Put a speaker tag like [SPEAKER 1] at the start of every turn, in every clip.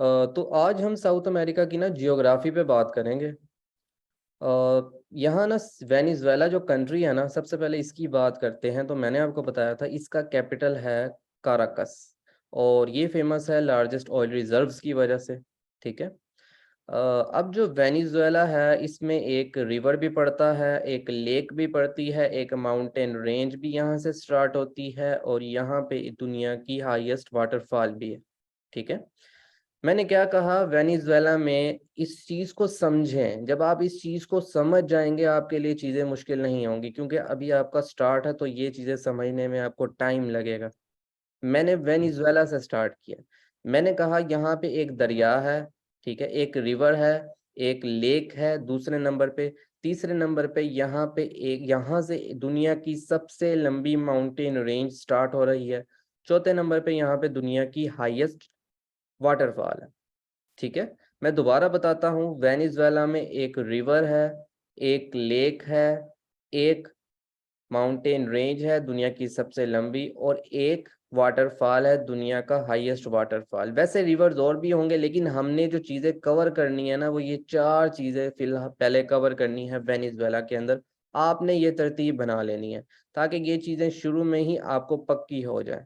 [SPEAKER 1] तो आज हम साउथ अमेरिका की ना जियोग्राफी पे बात करेंगे। यहाँ ना वेनेजुएला जो कंट्री है ना, सबसे पहले इसकी बात करते हैं। तो मैंने आपको बताया था इसका कैपिटल है काराकस, और ये फेमस है लार्जेस्ट ऑयल रिजर्व्स की वजह से। ठीक है। अब जो वेनेजुएला है इसमें एक रिवर भी पड़ता है, एक लेक भी पड़ती है, एक माउंटेन रेंज भी यहाँ से स्टार्ट होती है, और यहाँ पे दुनिया की हाईएस्ट वाटरफॉल भी है। ठीक है। मैंने क्या कहा, वेनेजुएला में इस चीज को समझें। जब आप इस चीज को समझ जाएंगे आपके लिए चीजें मुश्किल नहीं होंगी, क्योंकि अभी आपका स्टार्ट है तो ये चीजें समझने में आपको टाइम लगेगा। मैंने वेनेजुएला से स्टार्ट किया। मैंने कहा यहाँ पे एक दरिया है, ठीक है, एक रिवर है, एक लेक है दूसरे नंबर पे। तीसरे नंबर पे यहाँ पे यहाँ से दुनिया की सबसे लंबी माउंटेन रेंज स्टार्ट हो रही है। चौथे नंबर पे यहाँ पे दुनिया की हाईएस्ट वाटरफॉल है। ठीक है। मैं दोबारा बताता हूँ, वेनेजुएला में एक रिवर है, एक लेक है, एक माउंटेन रेंज है दुनिया की सबसे लंबी, और एक वाटरफॉल है दुनिया का हाईएस्ट वाटरफॉल। वैसे रिवर्स और भी होंगे, लेकिन हमने जो चीजें कवर करनी है ना, वो ये चार चीजें फिलहाल पहले कवर करनी है वेनेजुएला के अंदर। आपने ये तरतीब बना लेनी है ताकि ये चीजें शुरू में ही आपको पक्की हो जाए।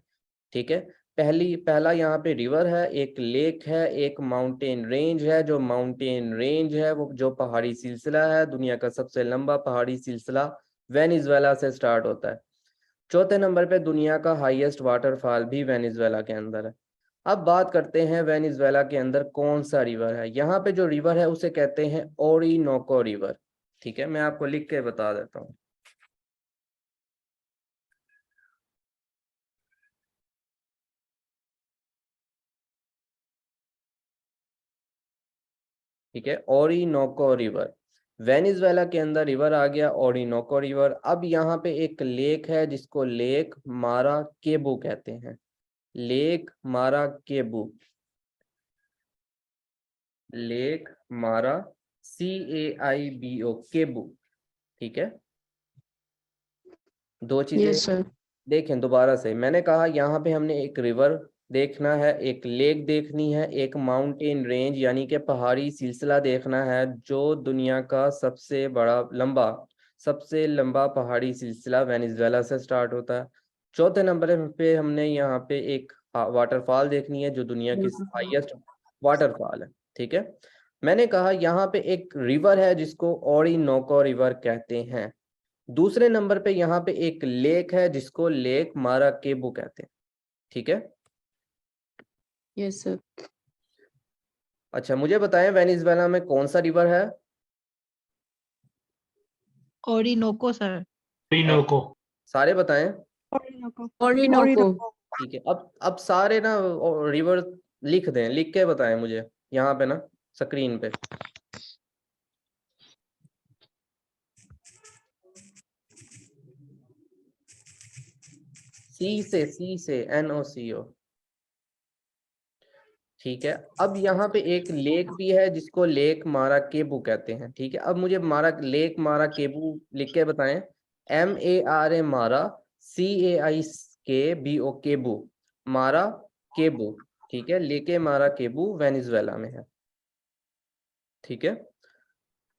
[SPEAKER 1] ठीक है। पहला यहाँ पे रिवर है, एक लेक है, एक माउंटेन रेंज है। जो माउंटेन रेंज है वो जो पहाड़ी सिलसिला है, दुनिया का सबसे लंबा पहाड़ी सिलसिला वेनेजुएला से स्टार्ट होता है। चौथे नंबर पे दुनिया का हाईएस्ट वाटरफॉल भी वेनेजुएला के अंदर है। अब बात करते हैं वेनेजुएला के अंदर कौन सा रिवर है। यहाँ पे जो रिवर है उसे कहते हैं ओरिनोको रिवर। ठीक है, मैं आपको लिख के बता देता हूँ। ठीक है, ओरिनोको रिवर। वेनेजुएला के अंदर रिवर आ गया ओरिनोको रिवर। अब यहाँ पे एक लेक है जिसको लेक मारा केबू कहते हैं। लेक मारा केबू, लेक मारा CAIBO, केबू। ठीक है। दो चीजें
[SPEAKER 2] यस सर।
[SPEAKER 1] देखें दोबारा से। मैंने कहा यहाँ पे हमने एक रिवर देखना है, एक लेक देखनी है, एक माउंटेन रेंज यानी कि पहाड़ी सिलसिला देखना है जो दुनिया का सबसे लंबा पहाड़ी सिलसिला वेनेजुएला से स्टार्ट होता है। चौथे नंबर पे हमने यहाँ पे एक वाटरफॉल देखनी है जो दुनिया की हाईएस्ट वाटरफॉल है। ठीक है। मैंने कहा यहाँ पे एक रिवर है जिसको ओरिनोको रिवर कहते हैं। दूसरे नंबर पे यहाँ पे एक लेक है जिसको लेक माराकेबू कहते हैं। ठीक है।
[SPEAKER 2] Yes sir.
[SPEAKER 1] अच्छा, मुझे बताएं वेनेजुएला में कौन सा रिवर है?
[SPEAKER 2] Orinoco sir.
[SPEAKER 3] ओरिनोको।
[SPEAKER 1] सारे बताएं।
[SPEAKER 2] ओरिनोको। ओरिनोको।
[SPEAKER 1] ठीक है। अब सारे ना रिवर लिख दें, लिख के बताएं मुझे यहाँ पे ना स्क्रीन पे। सी से NOCO। ठीक है। अब यहाँ पे एक लेक भी है जिसको लेक माराकेबू कहते हैं। ठीक है। अब मुझे लेक माराकेबू लिख के बताएं। MARA मारा, CAIBO केबू, मारा केबू। ठीक है, लेके मारा केबू वेनेजुएला में है। ठीक है।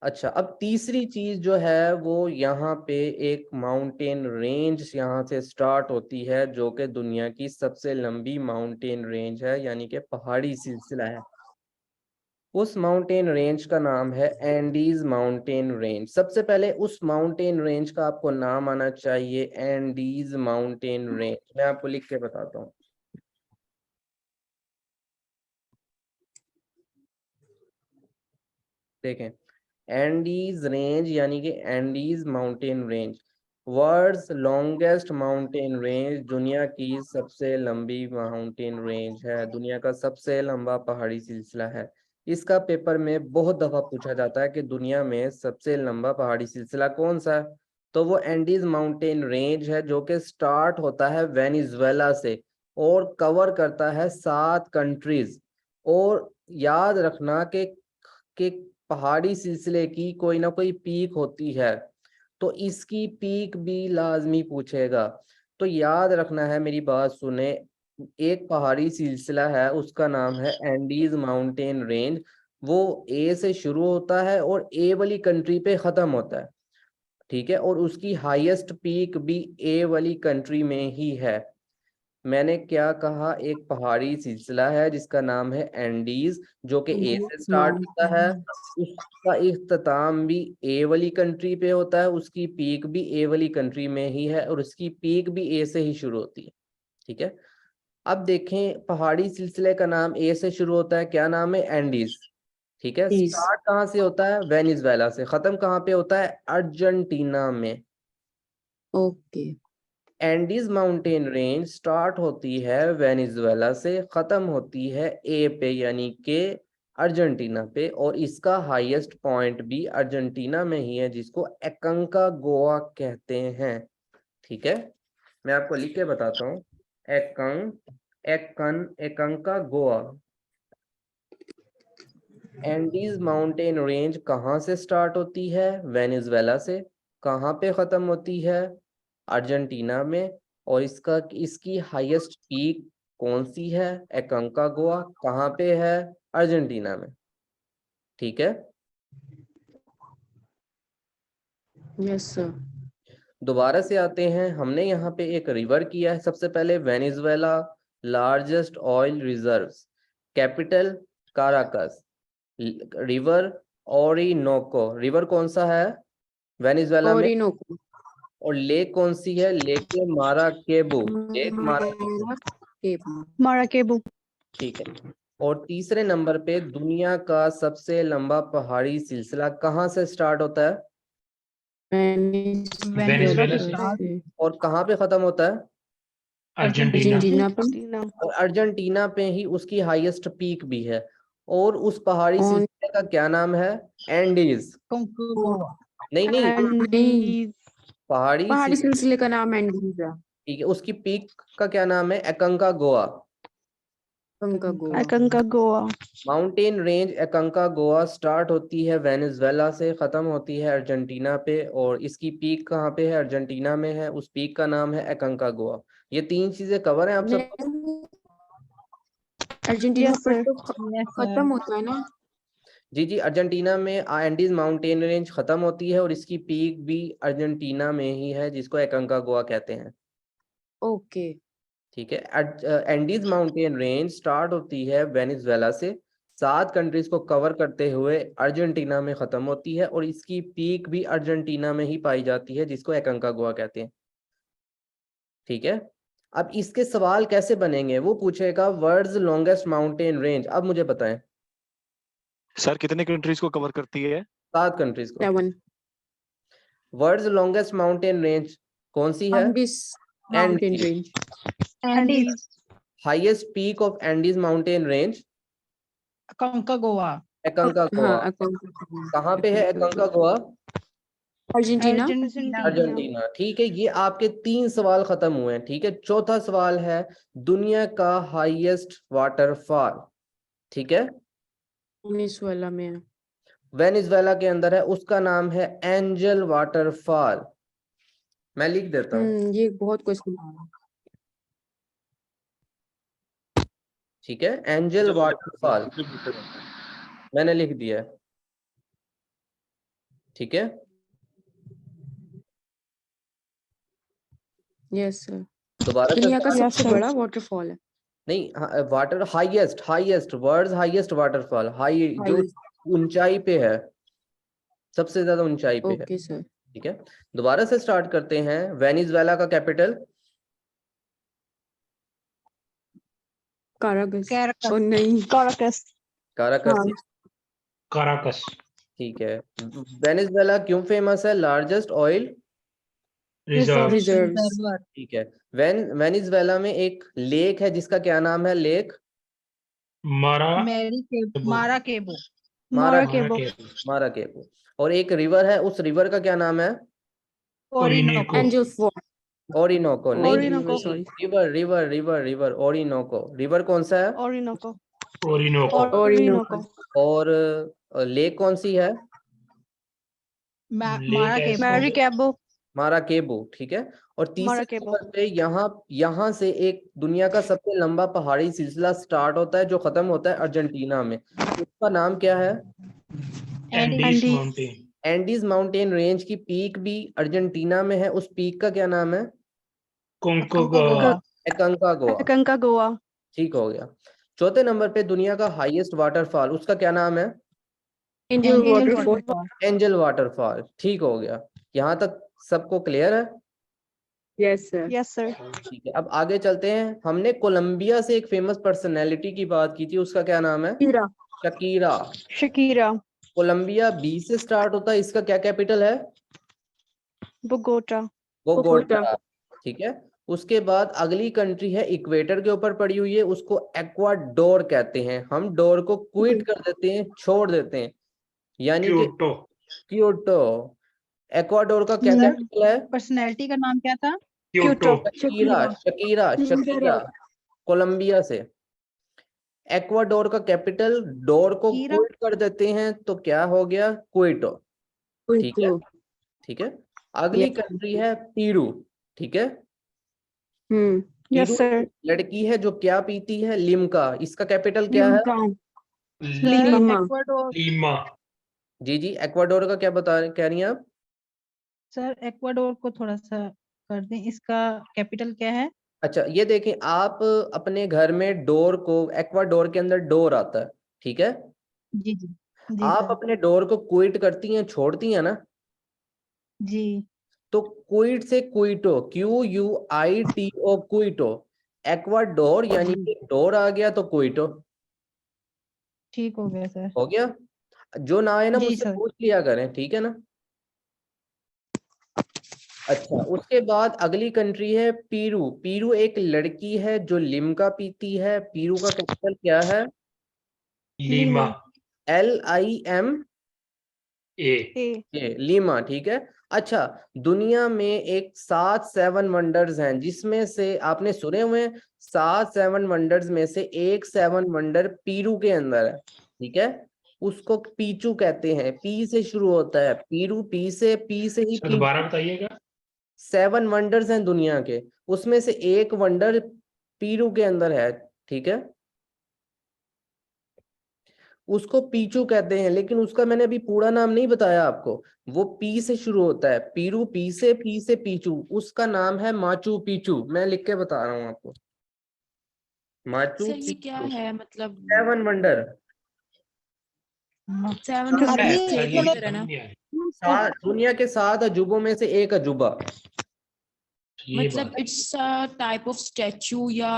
[SPEAKER 1] अच्छा, अब तीसरी चीज जो है वो यहाँ पे एक माउंटेन रेंज यहाँ से स्टार्ट होती है जो कि दुनिया की सबसे लंबी माउंटेन रेंज है, यानी कि पहाड़ी सिलसिला है। उस माउंटेन रेंज का नाम है एंडीज माउंटेन रेंज। सबसे पहले उस माउंटेन रेंज का आपको नाम आना चाहिए, एंडीज माउंटेन रेंज। मैं आपको लिख के बताता हूँ। देखें, एंडीज रेंज यानी कि Andes mountain range, world's longest mountain range, दुनिया की सबसे लंबी माउंटेन रेंज है, दुनिया का सबसे लंबा पहाड़ी सिलसिला है। इसका पेपर में बहुत दफा पूछा जाता है कि दुनिया में सबसे लंबा पहाड़ी सिलसिला कौन सा है, तो वो एंडीज माउंटेन रेंज है जो कि स्टार्ट होता है वेनेजुएला से और कवर करता है 7 कंट्रीज। और याद रखना कि पहाड़ी सिलसिले की कोई ना कोई पीक होती है, तो इसकी पीक भी लाजमी पूछेगा। तो याद रखना है, मेरी बात सुने, एक पहाड़ी सिलसिला है, उसका नाम है एंडीज माउंटेन रेंज। वो ए से शुरू होता है और ए वाली कंट्री पे खत्म होता है, ठीक है, और उसकी हाईएस्ट पीक भी ए वाली कंट्री में ही है। मैंने क्या कहा? एक पहाड़ी सिलसिला है जिसका नाम है एंडीज, जो कि ए से स्टार्ट होता है, उसका इख्तिताम भी ए वाली कंट्री पे होता है, उसकी पीक भी ए वाली कंट्री में ही है, और उसकी पीक भी ए से ही शुरू होती है, ठीक है। अब देखें, पहाड़ी सिलसिले का नाम ए से शुरू होता है, क्या नाम है? एंडीज, ठीक है। स्टार्ट कहाँ से होता है? वेनेजुएला से। खत्म कहाँ पे होता है? अर्जेंटीना में।
[SPEAKER 2] Okay.
[SPEAKER 1] Andes mountain range start होती है वेनेजुएला से, खत्म होती है ए पे यानी कि अर्जेंटीना पे, और इसका हाईएस्ट पॉइंट भी अर्जेंटीना में ही है, जिसको एकांकागुआ कहते हैं, ठीक है। मैं आपको लिख के बताता हूँ। एकांकागुआ। एंडीज माउंटेन रेंज कहाँ से स्टार्ट होती है? वेनेजुएला से। कहाँ पे खत्म होती है? अर्जेंटीना में। और इसकी हाईएस्ट पीक कौन सी है? एकांकागुआ। कहाँ पे है? अर्जेंटीना में, ठीक है।
[SPEAKER 2] Yes sir.
[SPEAKER 1] दोबारा से आते हैं, हमने यहाँ पे एक रिवर किया है। सबसे पहले Venezuela largest oil reserves, capital Caracas, river Orinoco. River कौन सा है वेनेजुएला में?
[SPEAKER 2] ओरिनोको।
[SPEAKER 1] और लेक कौन सी है? लेक माराकेबू। लेक माराकेबू,
[SPEAKER 2] माराकेबू।
[SPEAKER 1] ठीक है। और तीसरे नंबर पे दुनिया का सबसे लंबा पहाड़ी सिलसिला कहाँ से स्टार्ट होता है?
[SPEAKER 3] वेनेजुएला से
[SPEAKER 1] और कहाँ पे खत्म होता है?
[SPEAKER 3] अर्जेंटीना।
[SPEAKER 1] और अर्जेंटीना पे ही उसकी हाईएस्ट पीक भी है। और उस पहाड़ी सिलसिले का क्या नाम है? एंडीज। नहीं नहीं, पहाड़ी
[SPEAKER 2] सिलसिले का नाम एंडीज है।
[SPEAKER 1] ठीक है, उसकी पीक का क्या नाम है? एकांकागुआ।
[SPEAKER 2] एकांकागुआ।
[SPEAKER 1] माउंटेन रेंज एकांकागुआ स्टार्ट होती है वेनेजुएला से, खत्म होती है अर्जेंटीना पे, और इसकी पीक कहाँ पे है? अर्जेंटीना में है। उस पीक का नाम है एकांकागुआ। ये तीन चीजें कवर है आप सबको?
[SPEAKER 2] अर्जेंटीना पर तो खत्म होता है ना?
[SPEAKER 1] जी जी, अर्जेंटीना में एंडीज माउंटेन रेंज खत्म होती है, और इसकी पीक भी अर्जेंटीना में ही है, जिसको एकांकागुआ कहते हैं,
[SPEAKER 2] ओके।
[SPEAKER 1] ठीक है। एंडीज माउंटेन रेंज स्टार्ट होती है वेनेजुएला से, 7 कंट्रीज को कवर करते हुए अर्जेंटीना में खत्म होती है, और इसकी पीक भी अर्जेंटीना में ही पाई जाती है, जिसको एकांकागुआ कहते हैं, ठीक है। अब इसके सवाल कैसे बनेंगे? वो पूछेगा वर्ल्ड्स लॉन्गेस्ट माउंटेन रेंज। अब मुझे बताएं,
[SPEAKER 4] सर कितने कंट्रीज को कवर करती है?
[SPEAKER 1] 7 कंट्रीज को।
[SPEAKER 2] 7।
[SPEAKER 1] वर्ल्ड्स लॉन्गेस्ट माउंटेन रेंज कौन सी है?
[SPEAKER 2] Mountain range.
[SPEAKER 5] Andes.
[SPEAKER 1] Highest peak of Andes mountain range?
[SPEAKER 5] अकांकागुआ।
[SPEAKER 1] एकांकागुआ। कहाँ पे है एकांकागुआ?
[SPEAKER 2] अर्जेंटीना।
[SPEAKER 1] अर्जेंटीना, ठीक है। ये आपके 3 सवाल खत्म हुए हैं, ठीक है। चौथा सवाल है दुनिया का हाईएस्ट वाटरफॉल, ठीक है।
[SPEAKER 2] वेनेजुएला में है।
[SPEAKER 1] वेनेजुएला के अंदर है, उसका नाम है एंजल वाटरफॉल। मैं लिख देता हूँ,
[SPEAKER 2] ये बहुत क्वेश्चन।
[SPEAKER 1] ठीक है। एंजल वाटरफॉल मैंने लिख दिया है, ठीक है।
[SPEAKER 2] Yes sir.
[SPEAKER 1] दोबारा
[SPEAKER 2] दुनिया का
[SPEAKER 1] चलते हैं।
[SPEAKER 2] सबसे बड़ा वाटरफॉल है।
[SPEAKER 1] नहीं, water highest world highest waterfall, high जो ऊंचाई पे है, सबसे ज्यादा ऊंचाई पे है,
[SPEAKER 2] ओके सर।
[SPEAKER 1] ठीक है। दोबारा से स्टार्ट करते हैं। वेनेजुएला का कैपिटल?
[SPEAKER 2] काराकस। और नहीं, काराकस।
[SPEAKER 1] Caracas,
[SPEAKER 3] Caracas.
[SPEAKER 1] ठीक है। वेनेजुएला क्यों फेमस है? Largest oil
[SPEAKER 2] reserve.
[SPEAKER 1] ठीक है। वेनेजुएला में एक लेक है जिसका क्या नाम है? लेक
[SPEAKER 5] माराकेबो।
[SPEAKER 1] माराकेबू। और एक रिवर है, उस रिवर का क्या नाम है?
[SPEAKER 3] ओरिनोको।
[SPEAKER 1] ओरिनोको। नहीं,
[SPEAKER 2] sorry.
[SPEAKER 1] River river river river Orinoco. River कौन सा है?
[SPEAKER 3] ओरिनोको।
[SPEAKER 1] और लेक कौन सी है?
[SPEAKER 5] माराकेबो।
[SPEAKER 1] माराकेबो, ठीक है। और तीसरे
[SPEAKER 2] माराकेबो।
[SPEAKER 1] नंबर पे यहाँ से एक दुनिया का सबसे लंबा पहाड़ी सिलसिला स्टार्ट होता है जो खत्म होता है अर्जेंटीना में। उसका नाम क्या है?
[SPEAKER 3] Andes
[SPEAKER 2] Andes.
[SPEAKER 3] Mountain.
[SPEAKER 1] Andes mountain range की पीक भी अर्जेंटीना में है। उस पीक का क्या नाम है?
[SPEAKER 3] कोंकागुआ।
[SPEAKER 1] एकांकागुआ,
[SPEAKER 2] अकंकागुआ।
[SPEAKER 1] ठीक हो गया। चौथे नंबर पे दुनिया का हाईएस्ट वाटरफॉल, उसका क्या नाम है?
[SPEAKER 2] Angel
[SPEAKER 5] angel
[SPEAKER 2] waterfall.
[SPEAKER 5] Waterfall.
[SPEAKER 1] Angel waterfall, ठीक हो गया। यहाँ तक सबको क्लियर है?
[SPEAKER 2] Yes sir. Yes sir.
[SPEAKER 1] ठीक है, अब आगे चलते हैं। हमने कोलंबिया से एक फेमस पर्सनैलिटी की बात की थी, उसका क्या नाम है?
[SPEAKER 2] शकीरा।
[SPEAKER 1] शकीरा।
[SPEAKER 2] शकीरा।
[SPEAKER 1] कोलंबिया बी से स्टार्ट होता है, इसका क्या कैपिटल है?
[SPEAKER 2] बोगोटा।
[SPEAKER 1] बोगोटा, ठीक है। उसके बाद अगली कंट्री है, इक्वेटर के ऊपर पड़ी हुई है, उसको एक्वाडोर कहते हैं। हम डोर को क्विट कर देते हैं, छोड़ देते हैं, यानी कि
[SPEAKER 3] क्योटो।
[SPEAKER 1] क्योटो। एक्वाडोर का क्या
[SPEAKER 5] सर,
[SPEAKER 1] कैपिटल है?
[SPEAKER 5] पर्सनैलिटी का नाम क्या था?
[SPEAKER 3] Kyoto.
[SPEAKER 1] Shakira, Shakira, Shakira. Colombia से। एक्वाडोर का कैपिटल, डोर को
[SPEAKER 5] कीरा।
[SPEAKER 1] क्विट कर देते हैं तो क्या हो गया? क्विटो, ठीक है। ठीक है, अगली कंट्री है पीरू, ठीक है।
[SPEAKER 2] यस
[SPEAKER 1] पीरू
[SPEAKER 2] सर।
[SPEAKER 1] एक लड़की है जो क्या पीती है? लिम्का। इसका कैपिटल क्या है?
[SPEAKER 5] Sir, Ecuador.
[SPEAKER 3] लीमा।
[SPEAKER 1] जी जी, एक्वाडोर का क्या कह रही हैं आप?
[SPEAKER 5] सर, एक्वाडोर को थोड़ा सा कर दें, इसका कैपिटल क्या है?
[SPEAKER 1] अच्छा, ये देखें, आप अपने घर में डोर को, एक्वाडोर के अंदर डोर आता है, ठीक है।
[SPEAKER 5] जी जी जी
[SPEAKER 1] आप
[SPEAKER 5] सर।
[SPEAKER 1] अपने डोर को क्विट करती हैं, छोड़ती हैं ना?
[SPEAKER 5] जी,
[SPEAKER 1] तो क्विट से क्विटो, QUITO, क्विटो। एक्वाडोर यानी कि डोर आ गया तो क्विटो
[SPEAKER 5] ठीक हो गया सर।
[SPEAKER 1] हो गया। जो ना आए ना
[SPEAKER 5] जी
[SPEAKER 1] मुझसे
[SPEAKER 5] सर।
[SPEAKER 1] पूछ लिया करें, ठीक है ना। अच्छा, उसके बाद अगली कंट्री है पीरू। पीरू एक लड़की है जो लिम्का पीती है। पीरू का कैपिटल क्या है?
[SPEAKER 3] लीमा।
[SPEAKER 1] LIMA,
[SPEAKER 3] ए।
[SPEAKER 1] लीमा, ठीक है। अच्छा, दुनिया में एक 7 वंडर्स हैं, जिसमें से आपने सुने हुए हैं, 7 वंडर्स में से एक 7 वंडर पीरू के अंदर है, ठीक है। उसको पीचू कहते हैं, पी से शुरू होता है। पीरू पी से ही
[SPEAKER 3] सर
[SPEAKER 1] पी।
[SPEAKER 3] दोबारा बताइएगा।
[SPEAKER 1] 7 वंडर्स हैं दुनिया के, उसमें से एक वंडर पीरू के अंदर है, ठीक है। उसको पीचू कहते हैं, लेकिन उसका मैंने अभी पूरा नाम नहीं बताया आपको। वो पी से शुरू होता है, पीरू पी से पीचू। उसका नाम है माचू पिचू। मैं लिख के बता रहा हूँ आपको, माचू
[SPEAKER 6] सर ये क्या
[SPEAKER 1] पिचू।
[SPEAKER 6] है मतलब
[SPEAKER 1] 7 वंडर,
[SPEAKER 6] 7
[SPEAKER 5] अभी
[SPEAKER 6] वंडर
[SPEAKER 3] सर
[SPEAKER 6] एक
[SPEAKER 3] ये
[SPEAKER 6] वंडर है
[SPEAKER 3] समझ
[SPEAKER 6] ना?
[SPEAKER 3] नहीं आया।
[SPEAKER 1] दुनिया के 7 अजूबों में से एक अजूबा।
[SPEAKER 3] ये
[SPEAKER 6] मतलब
[SPEAKER 3] बात।
[SPEAKER 6] इट्स टाइप ऑफ स्टैचू या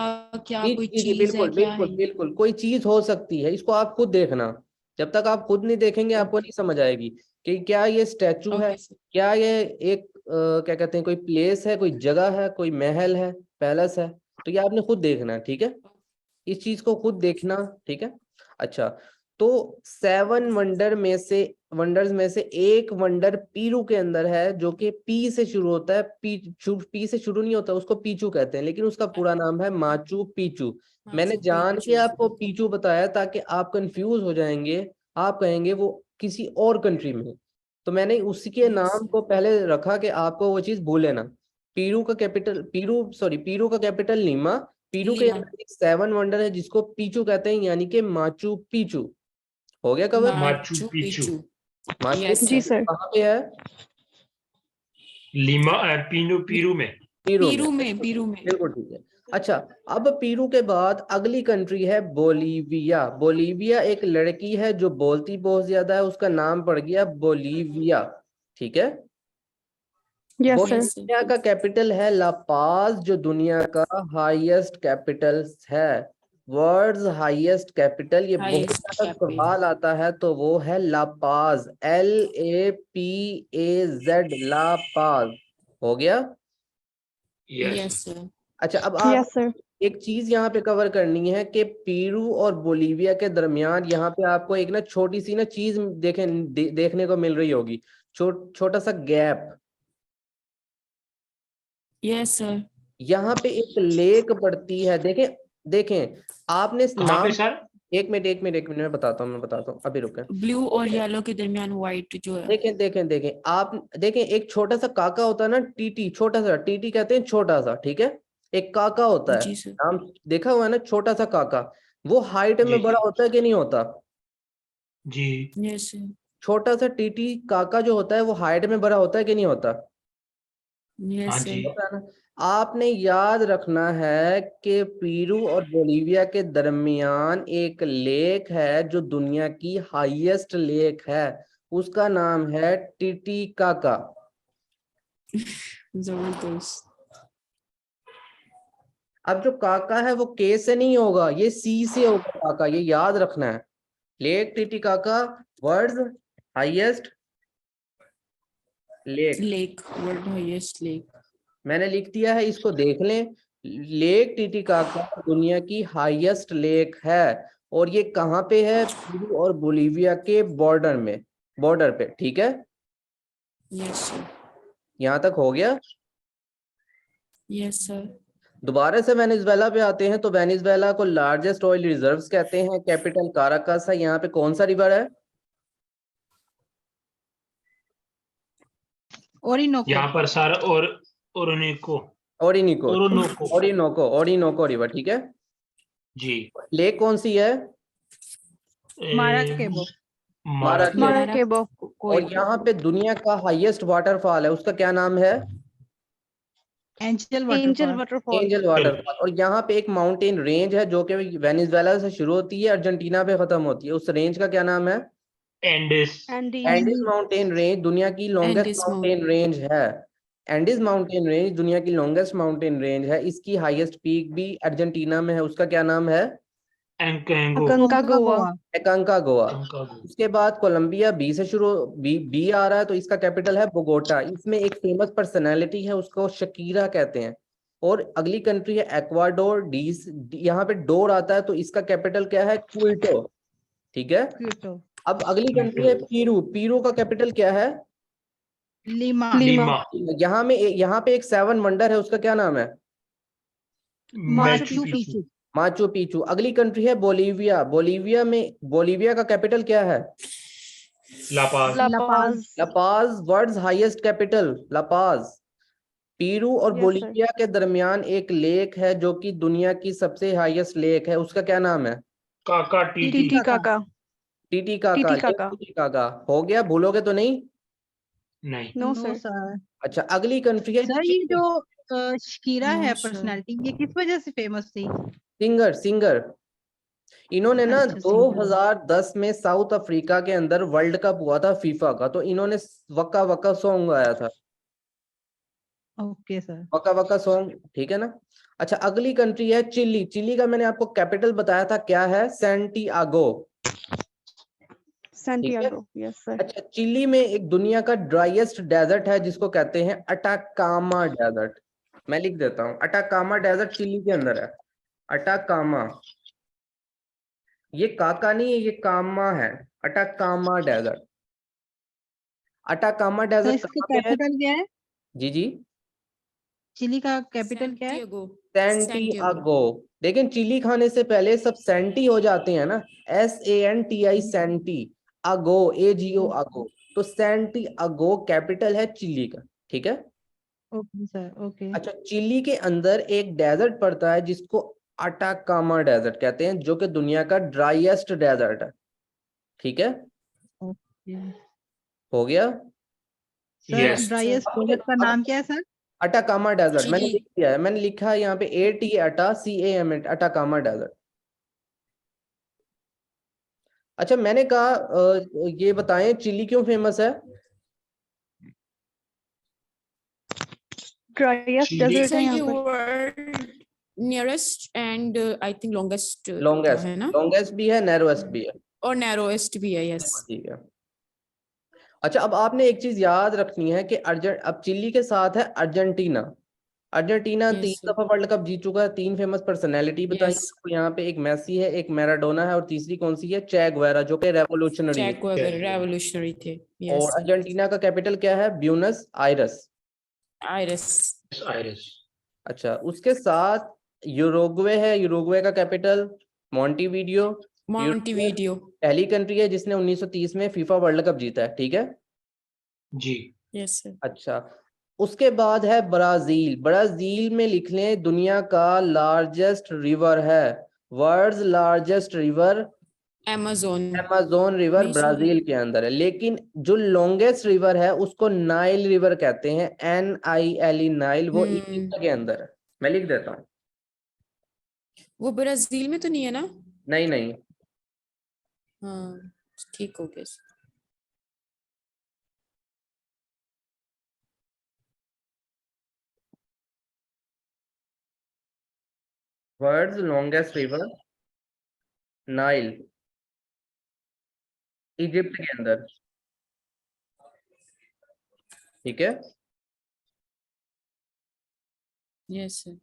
[SPEAKER 6] क्या
[SPEAKER 1] जी
[SPEAKER 6] कोई
[SPEAKER 1] जी जी,
[SPEAKER 6] चीज है,
[SPEAKER 1] बिल्कुल
[SPEAKER 6] क्या है
[SPEAKER 1] बिल्कुल
[SPEAKER 6] ये?
[SPEAKER 1] बिल्कुल, कोई चीज हो सकती है, इसको आप खुद देखना। जब तक आप खुद नहीं देखेंगे आपको नहीं समझ आएगी कि क्या ये स्टैचू है,
[SPEAKER 6] ओके सर।
[SPEAKER 1] क्या ये एक क्या कहते हैं, कोई प्लेस है, कोई जगह है, कोई महल है, पैलेस है। तो ये आपने खुद देखना है, ठीक है। इस चीज को खुद देखना, ठीक है। अच्छा, तो 7 वंडर्स में से एक वंडर पीरू के अंदर है, जो कि पी से शुरू होता है। पी से शुरू नहीं होता, उसको पीचू कहते हैं, लेकिन उसका पूरा नाम है माचू पिचू। मैंने
[SPEAKER 6] माचू
[SPEAKER 1] जान के
[SPEAKER 6] पिच्चू।
[SPEAKER 1] आपको पीचू बताया ताकि आप कंफ्यूज हो जाएंगे, आप कहेंगे वो किसी और कंट्री में है। तो मैंने उसी के
[SPEAKER 6] Yes,
[SPEAKER 1] नाम
[SPEAKER 6] sir.
[SPEAKER 1] को पहले रखा कि आपको वो चीज भूले ना। पीरू का कैपिटल लीमा। पीरू के
[SPEAKER 6] लीमा।
[SPEAKER 1] अंदर एक 7 वंडर है जिसको पीचू कहते हैं, यानी कि माचू पिचू। हो गया cover?
[SPEAKER 3] Machu Picchu.
[SPEAKER 1] Machu
[SPEAKER 6] Yes,
[SPEAKER 2] जी
[SPEAKER 6] sir.
[SPEAKER 2] सर।
[SPEAKER 1] कहाँ पे है?
[SPEAKER 3] लीमा पीरू में।
[SPEAKER 6] पीरू में
[SPEAKER 1] बिल्कुल ठीक है। अच्छा, अब पीरू के बाद अगली कंट्री है बोलीविया। बोलीविया एक लड़की है जो बोलती बहुत ज्यादा है, उसका नाम पड़ गया बोलीविया, ठीक है।
[SPEAKER 2] Yes sir.
[SPEAKER 6] Yes, sir.
[SPEAKER 1] Bolivia का कैपिटल है ला पाज, जो दुनिया का हाईएस्ट कैपिटल है। वर्ल्ड्स हाईएस्ट कैपिटल, ये बहुत
[SPEAKER 6] Highest
[SPEAKER 1] ज्यादा
[SPEAKER 6] capital.
[SPEAKER 1] सवाल आता है, तो वो है ला पाज, LAPAZ, ला पाज। हो गया।
[SPEAKER 3] यस।
[SPEAKER 6] Yes, sir.
[SPEAKER 1] अच्छा, अब आप
[SPEAKER 2] यस सर।
[SPEAKER 1] एक चीज यहाँ पे कवर करनी है कि पीरू और बोलीविया के दरमियान यहाँ पे आपको एक ना छोटी सी ना चीज देखने को मिल रही होगी, छोटा सा गैप।
[SPEAKER 6] Yes, sir.
[SPEAKER 1] यहाँ पे एक लेक पड़ती है, देखें देखें, आपने
[SPEAKER 3] कहाँ पे
[SPEAKER 1] नाम
[SPEAKER 3] सर?
[SPEAKER 1] एक मिनट मैं बताता हूँ अभी रुके।
[SPEAKER 6] ब्लू और येलो के दरमियान व्हाइट जो है।
[SPEAKER 1] देखें आप देखें, एक छोटा सा काका होता है ना, टीटी, छोटा सा टीटी कहते हैं, छोटा सा, ठीक है। एक काका होता है,
[SPEAKER 6] जी सर।
[SPEAKER 1] नाम देखा हुआ है ना, छोटा सा काका। वो हाइट में
[SPEAKER 3] जी,
[SPEAKER 1] बड़ा
[SPEAKER 3] जी।
[SPEAKER 1] होता है कि नहीं होता?
[SPEAKER 3] जी,
[SPEAKER 6] यस सर।
[SPEAKER 1] छोटा सा टीटी काका जो होता है वो हाइट में बड़ा होता है कि नहीं होता?
[SPEAKER 6] यस
[SPEAKER 3] हाँ
[SPEAKER 6] सर।
[SPEAKER 3] जी।
[SPEAKER 1] होता है ना। आपने याद रखना है कि पेरू और बोलीविया के दरमियान एक लेक है जो दुनिया की हाईएस्ट लेक है, उसका नाम है टिटिकाका।
[SPEAKER 6] जबरदस्त।
[SPEAKER 1] अब जो काका है वो के से नहीं होगा, ये सी से होगा काका, ये याद रखना है। Lake Titicaca, world highest lake.
[SPEAKER 6] Lake, world highest lake.
[SPEAKER 1] मैंने लिख दिया है, इसको देख लें। लेक टिटिकाका दुनिया की हाईएस्ट लेक है, और ये कहाँ पे है? पेरू और बोलीविया के बॉर्डर पे, ठीक है।
[SPEAKER 6] Yes sir.
[SPEAKER 1] यहाँ तक हो गया।
[SPEAKER 6] Yes sir.
[SPEAKER 1] दोबारा से वेनेजुएला पे आते हैं, तो वेनेजुएला को लार्जेस्ट ऑयल रिजर्व्स कहते हैं, कैपिटल काराकास है। यहाँ पे कौन सा रिवर है?
[SPEAKER 5] ओरिनोको।
[SPEAKER 3] यहाँ पर सर और ओरोनिको
[SPEAKER 1] ओरिनिको,
[SPEAKER 3] ओरोनोको
[SPEAKER 1] ओरिनोको रिवर, ठीक है।
[SPEAKER 3] जी।
[SPEAKER 1] लेक कौन सी है?
[SPEAKER 5] माराकेबो।
[SPEAKER 1] माराकेबो।
[SPEAKER 2] माराकेबो।
[SPEAKER 1] और यहाँ पे दुनिया का हाईएस्ट वाटरफॉल है, उसका क्या नाम है?
[SPEAKER 5] Angel
[SPEAKER 2] angel
[SPEAKER 5] waterfall.
[SPEAKER 2] Waterfall.
[SPEAKER 1] Angel waterfall. और यहाँ पे एक माउंटेन रेंज है जो कि वेनेजुएला से शुरू होती है, अर्जेंटीना पे खत्म होती है, उस रेंज का क्या नाम है?
[SPEAKER 3] एंडिस।
[SPEAKER 1] एंडीज माउंटेन रेंज दुनिया की लॉन्गेस्ट
[SPEAKER 6] एंडिस
[SPEAKER 1] माउंटेन रेंज है। एंडीज माउंटेन रेंज दुनिया की लॉन्गेस्ट माउंटेन रेंज है। इसकी हाईएस्ट पीक भी अर्जेंटीना में है, उसका क्या नाम है?
[SPEAKER 3] एंकेंगो।
[SPEAKER 2] अकंकागुआ।
[SPEAKER 1] एकांकागुआ।
[SPEAKER 3] एकांकागो।
[SPEAKER 1] उसके बाद कोलंबिया, बी से शुरू, बी आ रहा है, तो इसका कैपिटल है बोगोटा। इसमें एक फेमस पर्सनैलिटी है, उसको शकीरा कहते हैं। और अगली कंट्री है एक्वाडोर, यहाँ पे डोर आता है, तो इसका कैपिटल क्या है? क्विटो, ठीक है।
[SPEAKER 5] क्योटो।
[SPEAKER 1] अब अगली कंट्री है पीरू। पीरू का कैपिटल क्या है?
[SPEAKER 5] लीमा।
[SPEAKER 2] लीमा।
[SPEAKER 1] यहाँ पे एक 7 वंडर है, उसका क्या नाम है?
[SPEAKER 3] Machu Picchu.
[SPEAKER 5] Picchu.
[SPEAKER 1] Machu Picchu. अगली कंट्री है बोलीविया। बोलीविया का कैपिटल क्या है?
[SPEAKER 3] La Paz.
[SPEAKER 2] La Paz.
[SPEAKER 1] La Paz, world's highest capital, La Paz. Peru और
[SPEAKER 2] यस सर।
[SPEAKER 1] बोलीविया के दरमियान एक लेक है जो कि दुनिया की सबसे हाईएस्ट लेक है, उसका क्या नाम है?
[SPEAKER 3] काका टीटी।
[SPEAKER 2] टिटिकाका।
[SPEAKER 1] टिटिकाका।
[SPEAKER 2] टिटिकाका।
[SPEAKER 1] टिटिकाका हो गया, भूलोगे तो नहीं।
[SPEAKER 3] नहीं।
[SPEAKER 2] No
[SPEAKER 5] no
[SPEAKER 2] sir.
[SPEAKER 5] सर।
[SPEAKER 1] अच्छा, अगली कंट्री है
[SPEAKER 5] सर ये जो शकीरा
[SPEAKER 6] No,
[SPEAKER 5] है
[SPEAKER 6] sir.
[SPEAKER 5] पर्सनालिटी, ये किस वजह से फेमस थी?
[SPEAKER 1] सिंगर। इन्होंने ना
[SPEAKER 5] अच्छा, singer।
[SPEAKER 1] 2010 में साउथ अफ्रीका के अंदर वर्ल्ड कप हुआ था फीफा का, तो इन्होंने वक्का वक्का सॉन्ग गाया था।
[SPEAKER 5] Okay sir.
[SPEAKER 1] Waka Waka song, ठीक है ना। अच्छा, अगली कंट्री है चिली। चिली का मैंने आपको कैपिटल बताया था, क्या है? सैंटियागो, ठीक है।
[SPEAKER 2] सैंटियागो। Yes sir.
[SPEAKER 1] अच्छा, चिली में एक दुनिया का ड्राइएस्ट डेजर्ट है जिसको कहते हैं अटाकामा डेजर्ट। मैं लिख देता हूँ, अटाकामा डेजर्ट चिली के अंदर है। अटाकामा, ये काका नहीं है, ये कामा है। Atacama desert. Atacama
[SPEAKER 5] sir
[SPEAKER 1] desert
[SPEAKER 5] इसका
[SPEAKER 1] कहाँ पे है?
[SPEAKER 5] कैपिटल क्या है?
[SPEAKER 1] जी।
[SPEAKER 5] चिली का कैपिटल क्या है?
[SPEAKER 6] सैंटियागो।
[SPEAKER 1] सैंटियागो। लेकिन चिली खाने से पहले सब सैंटी हो जाते हैं ना, SANTI, सैंटी। अगो, AGO, अगो। तो सैंटियागो कैपिटल है चिली का, ठीक है।
[SPEAKER 5] Okay sir. ओके।
[SPEAKER 1] अच्छा, चिली के अंदर एक डेजर्ट पड़ता है जिसको अटाकामा डेजर्ट कहते हैं, जो कि दुनिया का ड्राइएस्ट डेजर्ट है, ठीक है।
[SPEAKER 5] ओके
[SPEAKER 1] हो गया।
[SPEAKER 5] Sir,
[SPEAKER 3] Yes.
[SPEAKER 5] ड्राइएस्ट
[SPEAKER 1] अब
[SPEAKER 5] डेजर्ट का नाम क्या है सर?
[SPEAKER 1] अटाकामा डेजर्ट मैंने
[SPEAKER 6] चिली।
[SPEAKER 1] लिख दिया है, मैंने लिखा है यहाँ पे ATACAM, अटाकामा डेजर्ट। अच्छा, मैंने कहा ये बताएं चिली क्यों फेमस है?
[SPEAKER 2] ड्राइएस्ट
[SPEAKER 3] चिली-
[SPEAKER 2] डेजर्ट
[SPEAKER 6] सर
[SPEAKER 2] है
[SPEAKER 6] ये
[SPEAKER 2] यहाँ पर।
[SPEAKER 6] World nearest and I think longest
[SPEAKER 1] longest,
[SPEAKER 6] है ना,
[SPEAKER 1] लॉन्गेस्ट भी है, नैरोएस्ट भी है,
[SPEAKER 6] और नैरोएस्ट भी है। यस।
[SPEAKER 1] ठीक है। अच्छा, अब आपने एक चीज याद रखनी है कि अब चिली के साथ है अर्जेंटीना। Argentina
[SPEAKER 6] Yes,
[SPEAKER 1] 3
[SPEAKER 6] sir.
[SPEAKER 1] दफा वर्ल्ड कप जीत चुका है। 3 फेमस पर्सनैलिटी बताइए
[SPEAKER 6] Yes.
[SPEAKER 1] आपको। यहाँ पे एक मेसी है, एक मैराडोना है, और तीसरी कौन सी है? चे गुवेरा, जो कि रेवोल्यूशनरी है।
[SPEAKER 6] चेको अगर रेवोल्यूशनरी थे।
[SPEAKER 1] और
[SPEAKER 6] यस।
[SPEAKER 1] अर्जेंटीना का कैपिटल क्या है? Buenos Aires.
[SPEAKER 6] आयरस।
[SPEAKER 3] आयरस।
[SPEAKER 1] अच्छा, उसके साथ यूरुग्वे है, यूरुग्वे का कैपिटल मोंटेविडियो।
[SPEAKER 6] Montevideo.
[SPEAKER 1] पहली कंट्री है जिसने 1930 में फीफा वर्ल्ड कप जीता है, ठीक है।
[SPEAKER 3] जी।
[SPEAKER 6] Yes, sir.
[SPEAKER 1] अच्छा, उसके बाद है ब्राजील। ब्राजील में लिख लें दुनिया का लार्जेस्ट रिवर है, world's largest river
[SPEAKER 6] Amazon.
[SPEAKER 1] Amazon river
[SPEAKER 6] नहीं, sorry.
[SPEAKER 1] ब्राजील के अंदर है, लेकिन जो लॉन्गेस्ट रिवर है उसको नाइल रिवर कहते हैं, NILE, नाइल, वो इजिप्ट के अंदर है। मैं लिख देता हूँ।
[SPEAKER 6] वो ब्राजील में तो नहीं है ना?
[SPEAKER 1] नहीं नहीं,
[SPEAKER 6] हाँ, ठीक हो गया sir.
[SPEAKER 1] World's longest river Nile, Egypt के अंदर, ठीक है।
[SPEAKER 6] Yes, sir.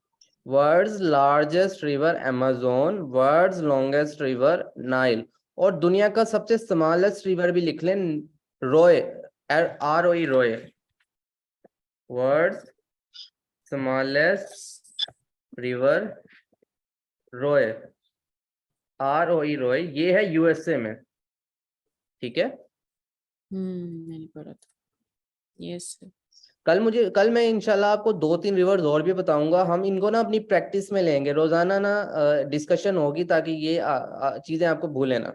[SPEAKER 1] World's largest river Amazon, world's longest river Nile, और दुनिया का सबसे स्मॉलेस्ट रिवर भी लिख लें, Roe, ROE, Roe, world's smallest river Roe, ROE, Roe, ये है USA में, ठीक है।
[SPEAKER 6] मैंने पढ़ा था. Yes, sir.
[SPEAKER 1] कल मैं इंशाल्लाह आपको 2-3 रिवर्स और भी बताऊंगा। हम इनको ना अपनी प्रैक्टिस में लेंगे, रोजाना ना डिस्कशन होगी, ताकि ये चीजें आपको भूले ना,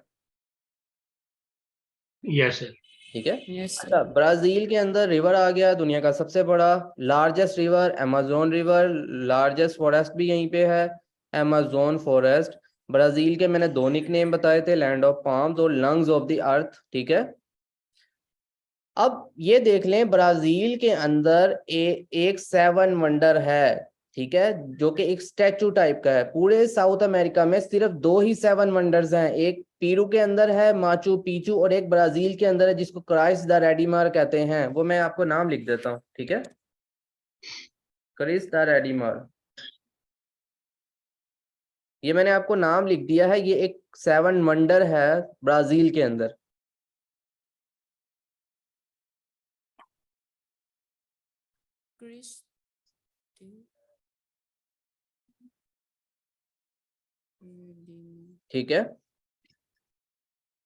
[SPEAKER 3] यस सर।
[SPEAKER 1] ठीक है।
[SPEAKER 6] Yes, sir.
[SPEAKER 1] अच्छा, ब्राजील के अंदर रिवर आ गया, दुनिया का सबसे बड़ा largest river Amazon river, largest forest भी यहीं पे है, अमेज़न फॉरेस्ट। ब्राजील के मैंने 2 निकनेम बताए थे, लैंड ऑफ पाम्स और लंग्स ऑफ द अर्थ, ठीक है। अब ये देख लें, ब्राजील के अंदर एक 7 वंडर है, ठीक है, जो कि एक स्टैचू टाइप का है। पूरे साउथ अमेरिका में सिर्फ 2 ही 7 वंडर्स हैं, एक पेरू के अंदर है माचू पिचू, और एक ब्राजील के अंदर है जिसको क्राइस्ट द रेडिमार कहते हैं। वो मैं आपको नाम लिख देता हूँ, ठीक है, क्राइस्ट द रेडिमार, ये मैंने आपको नाम लिख दिया है। ये एक 7 वंडर है ब्राजील के अंदर।
[SPEAKER 6] Chris.
[SPEAKER 1] ठीक है,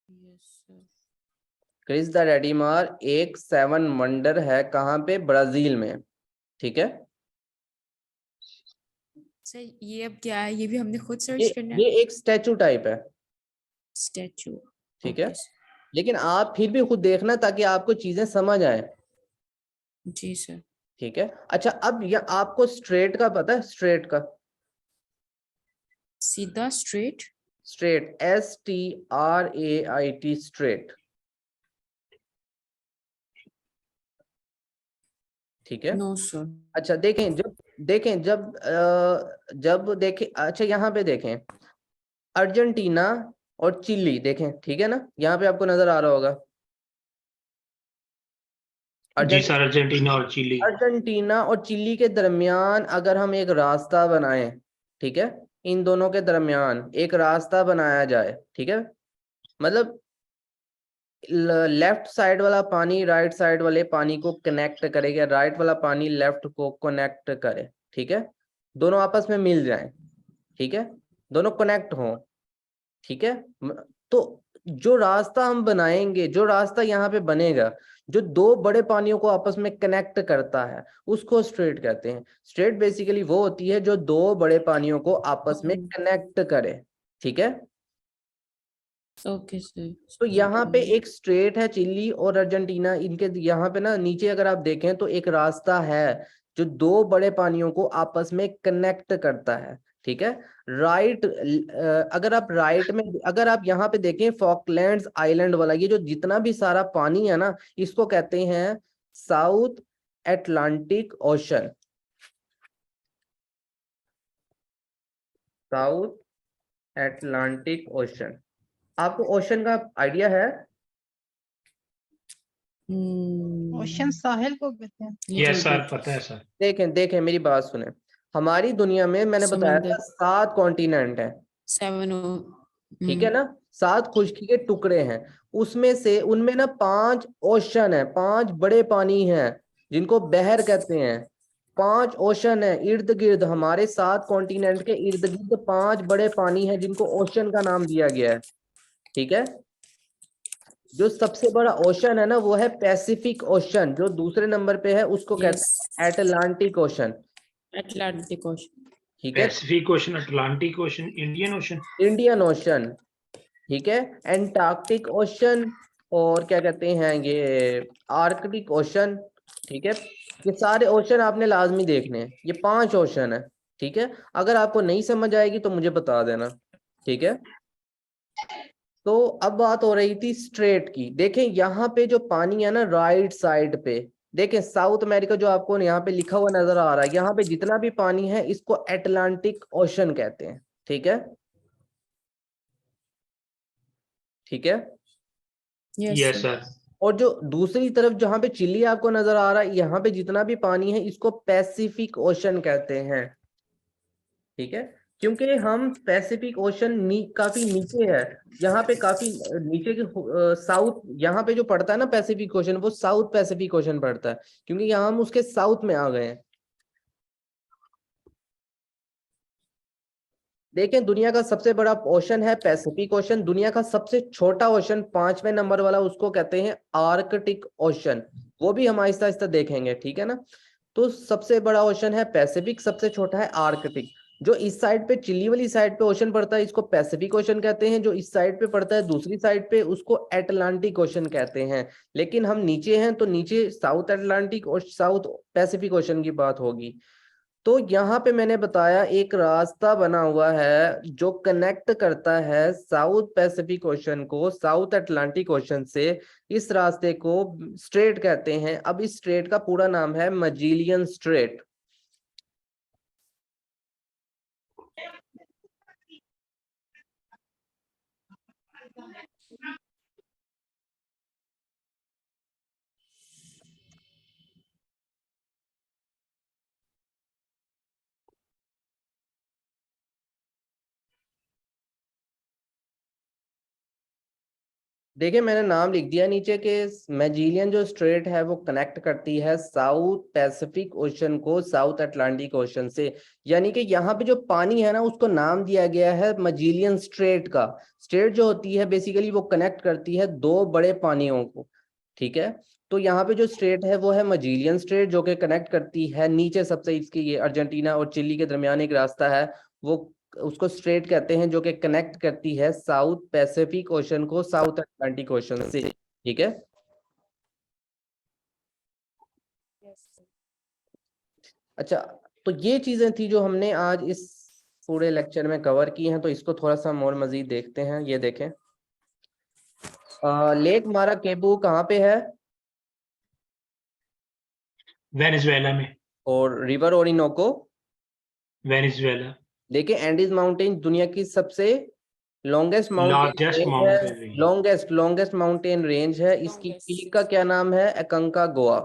[SPEAKER 6] Yes, sir.
[SPEAKER 1] क्राइस्ट द रेडिमार एक 7 वंडर है, कहाँ पे, ब्राजील में, ठीक है।
[SPEAKER 6] सर ये अब क्या है? ये भी हमने खुद सर्च
[SPEAKER 1] ये
[SPEAKER 6] करना
[SPEAKER 1] ये
[SPEAKER 6] है?
[SPEAKER 1] एक स्टैचू टाइप है,
[SPEAKER 6] स्टैचू.
[SPEAKER 1] ठीक है, लेकिन आप फिर भी खुद देखना ताकि आपको चीजें समझ आए,
[SPEAKER 6] जी सर.
[SPEAKER 1] ठीक है। अच्छा, अब ये आपको स्ट्रेट का पता है, स्ट्रेट का,
[SPEAKER 6] सीधा स्ट्रेट.
[SPEAKER 1] स्ट्रेट, STRAIT, स्ट्रेट, ठीक है।
[SPEAKER 6] No sir.
[SPEAKER 1] अच्छा, जब देखें, अच्छा यहाँ पे देखें, अर्जेंटीना और चिली देखें, ठीक है ना, यहाँ पे आपको नजर आ रहा होगा,
[SPEAKER 3] जी सर, अर्जेंटीना और चिली।
[SPEAKER 1] अर्जेंटीना और चिली के दरमियान अगर हम एक रास्ता बनाएं, ठीक है, इन दोनों के दरमियान एक रास्ता बनाया जाए, ठीक है, मतलब लेफ्ट साइड वाला पानी राइट साइड वाले पानी को कनेक्ट करेगा, राइट वाला पानी लेफ्ट को कनेक्ट करे, ठीक है, दोनों आपस में मिल जाएं, ठीक है, दोनों कनेक्ट हों, ठीक है। तो जो रास्ता हम बनाएंगे, जो रास्ता यहाँ पे बनेगा, जो 2 बड़े पानियों को आपस में कनेक्ट करता है, उसको स्ट्रेट कहते हैं। स्ट्रेट बेसिकली वो होती है जो 2 बड़े पानियों को आपस में कनेक्ट करे, ठीक है।
[SPEAKER 6] Okay sir.
[SPEAKER 1] तो यहाँ पे एक स्ट्रेट है, चिली और अर्जेंटीना, इनके यहाँ पे ना नीचे अगर आप देखें तो एक रास्ता है जो 2 बड़े पानियों को आपस में कनेक्ट करता है, ठीक है। राइट, अगर आप यहाँ पे देखें, फॉकलैंड्स आइलैंड वाला, ये जो जितना भी सारा पानी है ना, इसको कहते हैं south Atlantic ocean, south Atlantic ocean. आपको ओशन का आइडिया है?
[SPEAKER 5] ओशन साहिल को कहते हैं।
[SPEAKER 3] यस सर, पता है सर।
[SPEAKER 1] देखें मेरी बात सुने, हमारी दुनिया में मैंने बताया था 7 कॉन्टिनेंट है,
[SPEAKER 6] 7.
[SPEAKER 1] ठीक है ना, 7 खुश्की के टुकड़े हैं, उसमें से उनमें ना 5 ओशन है, 5 बड़े पानी हैं जिनको बहर कहते हैं। 5 ओशन है इर्द गिर्द, हमारे 7 कॉन्टिनेंट के इर्द गिर्द 5 बड़े पानी हैं जिनको ओशन का नाम दिया गया है, ठीक है। जो सबसे बड़ा ओशन है ना वो है पैसिफिक ओशन, जो दूसरे नंबर पे है उसको कहते
[SPEAKER 6] Yes.
[SPEAKER 1] हैं अटलांटिक ओशन।
[SPEAKER 6] Atlantic Ocean.
[SPEAKER 1] ठीक है,
[SPEAKER 3] Pacific ocean, Atlantic ocean, Indian ocean.
[SPEAKER 1] Indian ocean, ठीक है, एंटार्क्टिक ओशन, और क्या कहते हैं ये आर्कटिक ओशन। ठीक है, ये सारे ओशन आपने लाजमी देखने हैं, ये 5 ओशन है। ठीक है, अगर आपको नहीं समझ आएगी तो मुझे बता देना। ठीक है, तो अब बात हो रही थी स्ट्रेट की। देखें यहाँ पे जो पानी है ना राइट साइड पे, देखें साउथ अमेरिका जो आपको यहाँ पे लिखा हुआ नजर आ रहा है, यहाँ पे जितना भी पानी है इसको अटलांटिक ओशन कहते हैं। ठीक है, ठीक है।
[SPEAKER 6] Yes.
[SPEAKER 3] Yes
[SPEAKER 6] sir.
[SPEAKER 3] सर।
[SPEAKER 1] और जो दूसरी तरफ जहां पे चिली आपको नजर आ रहा है, यहाँ पे जितना भी पानी है इसको पैसिफिक ओशन कहते हैं। ठीक है, क्योंकि हम पैसिफिक ओशन काफी नीचे है, यहाँ पे काफी नीचे के साउथ, यहाँ पे जो पड़ता है ना पैसिफिक ओशन, वो साउथ पैसिफिक ओशन पड़ता है, क्योंकि यहाँ हम उसके साउथ में आ गए हैं। देखें दुनिया का सबसे बड़ा ओशन है पैसिफिक ओशन, दुनिया का सबसे छोटा ओशन 5वें नंबर वाला उसको कहते हैं आर्कटिक ओशन, वो भी हम आहिस्ता आहिस्ता देखेंगे। ठीक है ना, तो सबसे बड़ा ओशन है पैसिफिक, सबसे छोटा है आर्कटिक। जो इस साइड पे चिली वाली साइड पे ओशन पड़ता है इसको पैसिफिक ओशन कहते हैं, जो इस साइड पे पड़ता है दूसरी साइड पे उसको अटलांटिक ओशन कहते हैं। लेकिन हम नीचे हैं तो नीचे साउथ अटलांटिक और साउथ पैसिफिक ओशन की बात होगी। तो यहाँ पे मैंने बताया एक रास्ता बना हुआ है जो कनेक्ट करता है साउथ पैसिफिक ओशन को साउथ अटलांटिक ओशन से। इस रास्ते को स्ट्रेट कहते हैं। अब इस स्ट्रेट का पूरा नाम है मजेलियन स्ट्रेट। देखिए मैंने नाम लिख दिया नीचे के मैजेलियन जो स्ट्रेट है वो कनेक्ट करती है साउथ पैसिफिक ओशन को साउथ अटलांटिक ओशन से। यानी कि यहाँ पे जो पानी है ना उसको नाम दिया गया है मैजेलियन स्ट्रेट का। स्ट्रेट जो होती है बेसिकली वो कनेक्ट करती है 2 बड़े पानियों को। ठीक है, तो यहाँ पे जो स्ट्रेट है वो है मैजेलियन स्ट्रेट, जो कि कनेक्ट करती है नीचे सबसे इसकी ये अर्जेंटीना और चिली के दरमियान एक रास्ता है, वो उसको स्ट्रेट कहते हैं, जो कि कनेक्ट करती है साउथ पैसिफिक ओशन को साउथ अटलांटिक ओशन से। ठीक है, अच्छा, तो ये चीजें थी जो हमने आज इस पूरे लेक्चर में कवर की हैं, तो इसको थोड़ा सा और मजीद देखते हैं। ये देखें लेक माराकेबू कहाँ पे है?
[SPEAKER 3] वेनेजुएला में।
[SPEAKER 1] और रिवर ओरिनोको?
[SPEAKER 3] वेनेजुएला।
[SPEAKER 1] देखिए एंडीज माउंटेन दुनिया की सबसे लॉन्गेस्ट
[SPEAKER 3] लार्जेस्ट
[SPEAKER 1] माउंटेन
[SPEAKER 3] माउंटेन
[SPEAKER 1] है,
[SPEAKER 3] रेंज।
[SPEAKER 1] लॉन्गेस्ट माउंटेन रेंज है। इसकी पीक का क्या नाम है? अकंकागुआ।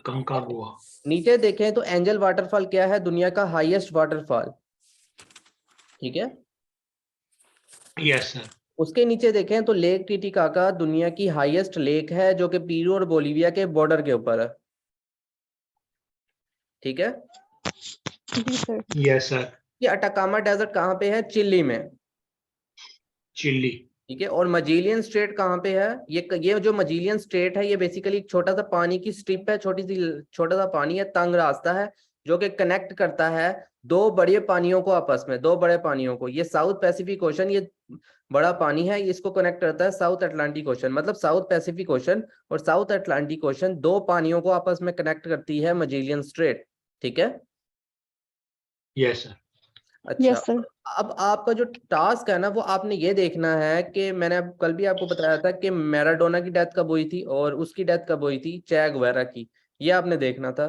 [SPEAKER 3] कंकागुआ।
[SPEAKER 1] नीचे देखें तो एंजल वाटरफॉल क्या है? दुनिया का हाईएस्ट वाटरफॉल। ठीक है,
[SPEAKER 3] यस सर।
[SPEAKER 1] उसके नीचे देखें तो लेक टिटिकाका दुनिया की हाईएस्ट लेक है, जो कि पेरू और बोलीविया के बॉर्डर के ऊपर है। ठीक है,
[SPEAKER 2] जी सर।
[SPEAKER 3] Yes sir.
[SPEAKER 1] ये अटाकामा डेजर्ट कहाँ पे है? चिली में।
[SPEAKER 3] चिली।
[SPEAKER 1] ठीक है, और मजेलियन स्ट्रेट कहाँ पे है? ये जो मजेलियन स्ट्रेट है ये बेसिकली एक छोटा सा पानी की स्ट्रिप है, छोटा सा पानी है, तंग रास्ता है, जो कि कनेक्ट करता है 2 बड़े पानियों को आपस में, 2 बड़े पानियों को। ये साउथ पैसिफिक ओशन, ये बड़ा पानी है, इसको कनेक्ट करता है साउथ अटलांटिक ओशन। मतलब साउथ पैसिफिक ओशन और साउथ अटलांटिक ओशन 2 पानियों को आपस में कनेक्ट करती है मजेलियन स्ट्रेट। ठीक है,
[SPEAKER 3] यस सर।
[SPEAKER 1] अच्छा,
[SPEAKER 2] यस सर।
[SPEAKER 1] अब आपका जो टास्क है ना वो आपने ये देखना है कि मैंने कल भी आपको बताया था कि मैराडोना की डेथ कब हुई थी और उसकी डेथ कब हुई थी चे गुवेरा की, ये आपने देखना था।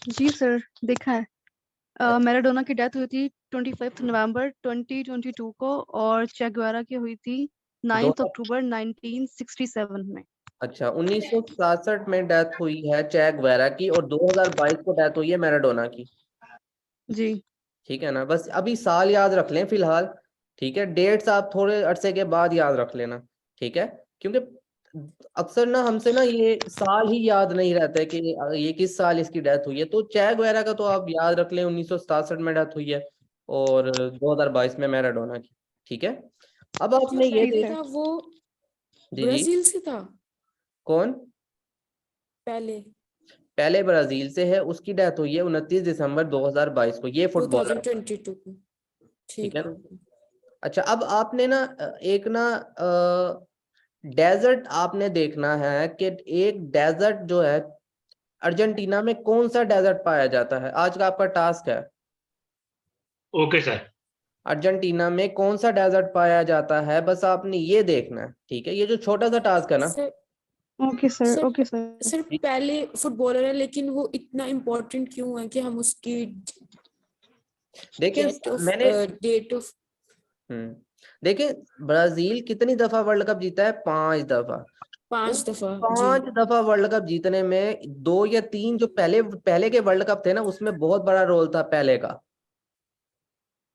[SPEAKER 2] जी सर, देखा है। मैराडोना की डेथ हुई थी 25 नवंबर 2022 को और चे गुवेरा की हुई थी 9 अक्टूबर 1967 में।
[SPEAKER 1] अच्छा, 1967 में डेथ हुई है चे गुवेरा की और 2022 को डेथ हुई है मैराडोना की।
[SPEAKER 2] जी
[SPEAKER 1] ठीक है ना, बस अभी साल याद रख लें फिलहाल। ठीक है, डेट्स आप थोड़े अरसे के बाद याद रख लेना। ठीक है, क्योंकि अक्सर ना हमसे ना ये साल ही याद नहीं रहता है कि ये किस साल इसकी डेथ हुई है। तो चे गुवेरा का तो आप याद रख लें 1967 में डेथ हुई है और 2022 में मैराडोना की। ठीक है। अब आपने
[SPEAKER 6] जो
[SPEAKER 1] ये
[SPEAKER 6] पहले
[SPEAKER 2] सर।
[SPEAKER 6] था वो
[SPEAKER 1] जी जी
[SPEAKER 6] ब्राजील से था
[SPEAKER 1] कौन
[SPEAKER 6] पहले,
[SPEAKER 1] पहले ब्राजील से है, उसकी डेथ हुई है 29 दिसंबर 2022 को, ये फुटबॉलर।
[SPEAKER 6] 2022 को।
[SPEAKER 1] ठीक
[SPEAKER 6] ठीक
[SPEAKER 1] है
[SPEAKER 6] हो
[SPEAKER 1] ना।
[SPEAKER 6] गया।
[SPEAKER 1] अच्छा, अब आपने ना एक ना डेजर्ट आपने देखना है कि एक डेजर्ट जो है अर्जेंटीना में कौन सा डेजर्ट पाया जाता है, आज का आपका टास्क है।
[SPEAKER 3] Okay sir.
[SPEAKER 1] अर्जेंटीना में कौन सा डेजर्ट पाया जाता है, बस आपने ये देखना है, ठीक है। ये जो छोटा सा टास्क है ना,
[SPEAKER 6] sir
[SPEAKER 2] okay sir,
[SPEAKER 6] sir
[SPEAKER 2] okay sir.
[SPEAKER 6] Sir पहले फुटबॉलर है लेकिन वो इतना इम्पोर्टेंट क्यों है कि हम उसकी
[SPEAKER 1] देखिए
[SPEAKER 6] डेट ऑफ
[SPEAKER 1] मैंने
[SPEAKER 6] डेट ऑफ
[SPEAKER 1] देखिए ब्राजील कितनी दफा वर्ल्ड कप जीता है, 5 दफा।
[SPEAKER 6] 5 दफा जी
[SPEAKER 1] 5 दफा वर्ल्ड कप जीतने में 2 या 3 जो पहले पहले के वर्ल्ड कप थे ना, उसमें बहुत बड़ा रोल था पहले का।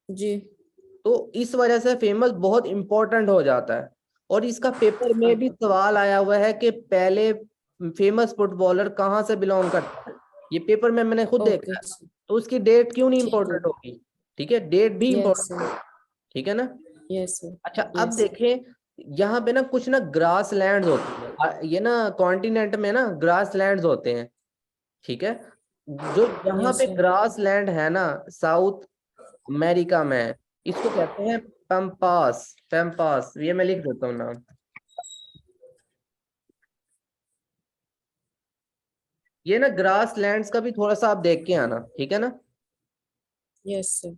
[SPEAKER 6] जी।
[SPEAKER 1] तो इस वजह से फेमस बहुत इंपॉर्टेंट हो जाता है। और इसका पेपर में भी सवाल आया हुआ है कि पहले फेमस फुटबॉलर कहाँ से बिलोंग करता है, ये पेपर में मैंने खुद देखा
[SPEAKER 6] ओके
[SPEAKER 1] है। तो उसकी डेट क्यों नहीं
[SPEAKER 6] ठीक है।
[SPEAKER 1] इंपॉर्टेंट होगी, ठीक है, डेट भी
[SPEAKER 6] यस
[SPEAKER 1] इंपॉर्टेंट
[SPEAKER 6] सर,
[SPEAKER 1] है, ठीक है ना।
[SPEAKER 6] Yes sir.
[SPEAKER 1] अच्छा, अब
[SPEAKER 6] यस
[SPEAKER 1] देखें यहाँ पे ना कुछ ना ग्रास लैंड होती है, ये ना कॉन्टिनेंट में ना ग्रास लैंड होते हैं, ठीक है। जो यहाँ
[SPEAKER 6] यस
[SPEAKER 1] पे
[SPEAKER 6] सर।
[SPEAKER 1] ग्रास लैंड है ना साउथ अमेरिका में, इसको कहते हैं पैम्पास। पैम्पास, ये मैं लिख देता हूँ नाम। ये ना ग्रास लैंड्स का भी थोड़ा सा आप देख के आना, ठीक है ना।
[SPEAKER 6] Yes sir.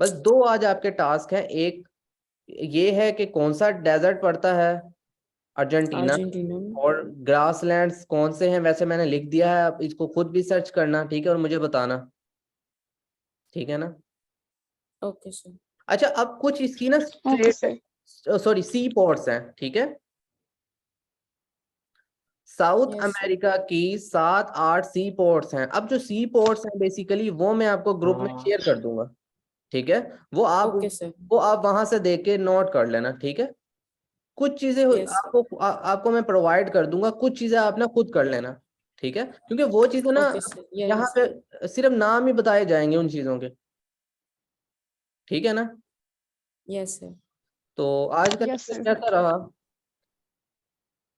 [SPEAKER 1] बस 2 आज आपके टास्क हैं, एक ये है कि कौन सा डेजर्ट पड़ता है अर्जेंटीना,
[SPEAKER 6] अर्जेंटीना में।
[SPEAKER 1] और ग्रासलैंड्स कौन से हैं, वैसे मैंने लिख दिया है, आप इसको खुद भी सर्च करना, ठीक है, और मुझे बताना, ठीक है ना।
[SPEAKER 6] Okay sir.
[SPEAKER 1] अच्छा, अब कुछ इसकी ना
[SPEAKER 2] ओके
[SPEAKER 1] स्ट्रेट,
[SPEAKER 2] सर।
[SPEAKER 1] सॉरी, सी पोर्ट्स हैं, ठीक है। South
[SPEAKER 6] Yes, sir.
[SPEAKER 1] अमेरिका की 7-8 सी पोर्ट्स हैं। अब जो सी पोर्ट्स हैं बेसिकली वो मैं आपको ग्रुप में शेयर कर दूंगा, ठीक है। वो
[SPEAKER 6] Okay, sir.
[SPEAKER 1] आप वहां से देख के नोट कर लेना, ठीक है। कुछ चीजें
[SPEAKER 6] Yes, sir.
[SPEAKER 1] आपको मैं प्रोवाइड कर दूंगा, कुछ चीजें आप ना खुद कर लेना, ठीक है, क्योंकि वो चीजें ना
[SPEAKER 6] Okay, sir.
[SPEAKER 1] यहाँ
[SPEAKER 6] Yes.
[SPEAKER 1] पे सिर्फ नाम ही बताए जाएंगे उन चीजों के, ठीक है ना।
[SPEAKER 6] Yes, sir.
[SPEAKER 1] तो आज का
[SPEAKER 2] यस
[SPEAKER 1] लेक्चर
[SPEAKER 2] सर।
[SPEAKER 1] कैसा रहा,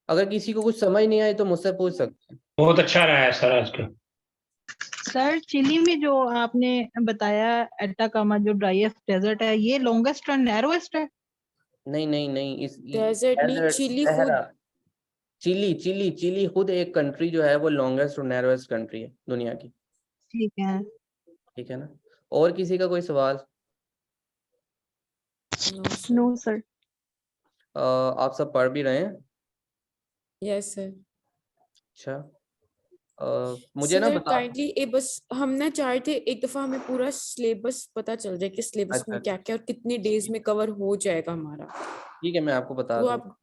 [SPEAKER 1] अगर किसी को कुछ समझ नहीं आई तो मुझसे पूछ सकते हैं।
[SPEAKER 3] बहुत अच्छा रहा है सर आज का।
[SPEAKER 5] सर चिली में जो आपने बताया एटाकामा जो ड्राइएस्ट डेजर्ट है, ये लॉन्गेस्ट और नैरोएस्ट है?
[SPEAKER 1] नहीं नहीं नहीं, इस
[SPEAKER 6] Desert नहीं,
[SPEAKER 1] desert,
[SPEAKER 6] चिली
[SPEAKER 1] सहरा,
[SPEAKER 6] खुद।
[SPEAKER 1] चिली चिली चिली खुद एक कंट्री जो है वो लॉन्गेस्ट और नैरोएस्ट कंट्री है दुनिया की,
[SPEAKER 5] ठीक है।
[SPEAKER 1] ठीक है ना। और किसी का कोई सवाल?
[SPEAKER 6] No, sir.
[SPEAKER 2] No sir.
[SPEAKER 1] आप सब पढ़ भी रहे हैं?
[SPEAKER 6] Yes, sir.
[SPEAKER 1] अच्छा, मुझे ना
[SPEAKER 6] Sir,
[SPEAKER 1] बता।
[SPEAKER 6] kindly बस हम ना चाहते एक दफा हमें पूरा सिलेबस पता चल जाए कि सिलेबस
[SPEAKER 1] अच्छा
[SPEAKER 6] में
[SPEAKER 1] अच्छा,
[SPEAKER 6] क्या क्या और कितने डेज में कवर हो जाएगा हमारा,
[SPEAKER 1] ठीक है, मैं आपको बता
[SPEAKER 6] वो
[SPEAKER 1] दूँ।
[SPEAKER 6] आप